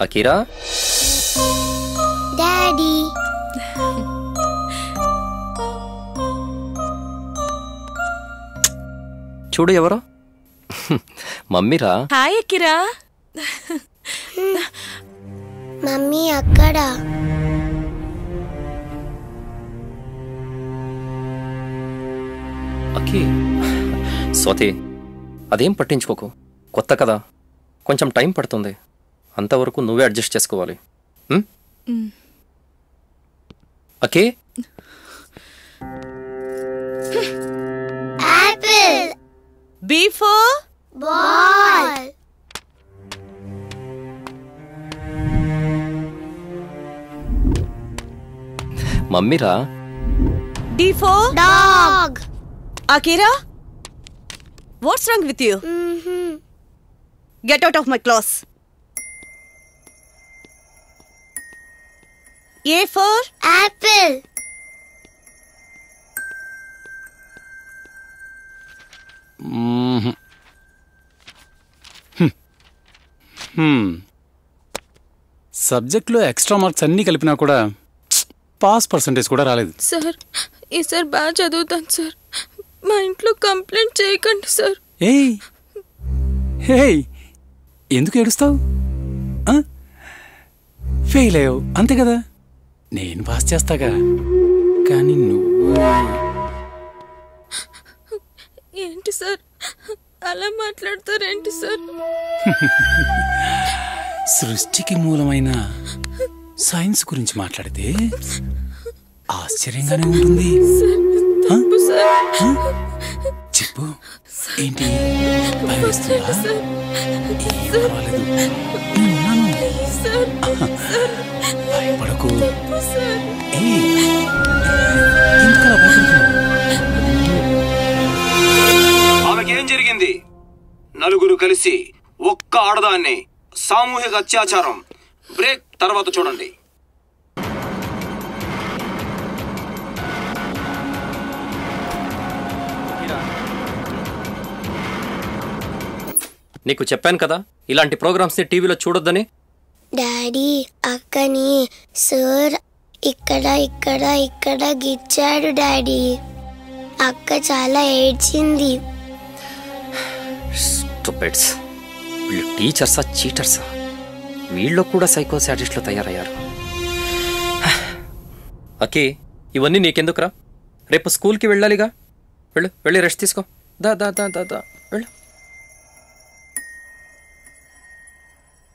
Akira daddy చూడు ఎవరో మమ్మీరా. Hi Akira. Mummy అక్కడ. అకీ స్వాతి అదేం పట్టించుకోకు, కొత్త కదా, కొంచెం టైం పడుతుంది, అంతవరకు నువ్వే అడ్జస్ట్ చేసుకోవాలి. అకే యాపిల్. B for ball. మమ్మీరా. D for dog. Akira, what's wrong with you? Get out of my class. A for apple. సబ్జెక్ట్లో ఎక్స్ట్రా మార్క్స్ అన్నీ కలిపినా కూడా పాస్ పర్సంటేజ్ కూడా రాలేదు. సార్ ఈసారి బాగా చదువుతాను సార్, మా ఇంట్లో కంప్లైంట్ చేయకండి సార్. ఏయ్ హేయ్, ఎందుకు ఏడుస్తావు? ఫెయిల్ అయ్యావు అంతే కదా, నేను పాస్ చేస్తాగా. కానీ నువ్వు ఏంటి సార్ అలా మాట్లాడతారేంటి సార్? సృష్టికి మూలమైన సైన్స్ గురించి మాట్లాడితే ఆశ్చర్యంగానే ఉంటుంది. చెప్పు, ఏంటి భయవేస్తుందా? పర్వాలేదు, నేనున్నాను. భయపడకు. ఎందుకలా భయపడుతున్నావు? ఆమెకేం జరిగింది? నలుగురు కలిసి ఒక్క ఆడదాన్ని సామూహిక అత్యాచారం. బ్రేక్ తర్వాత చూడండి. నీకు చెప్పాను కదా ఇలాంటి ప్రోగ్రామ్స్ని టీవీలో చూడొద్దని. డాడీ అక్కని సార్ ఇక్కడ ఇక్కడ ఇక్కడ గిచ్చాడు డాడీ. అక్క చాలా ఏడ్చింది. స్టూపిడ్స్, వీళ్ళు టీచర్సా చీటర్సా? వీళ్ళు కూడా సైకో సాడిస్టులు తయారయ్యారు. అకే ఇవన్నీ నీకెందుకురా? రేపు స్కూల్కి వెళ్ళాలిగా, వెళ్ళి రెస్ట్ తీసుకో. దా దా దా దా దా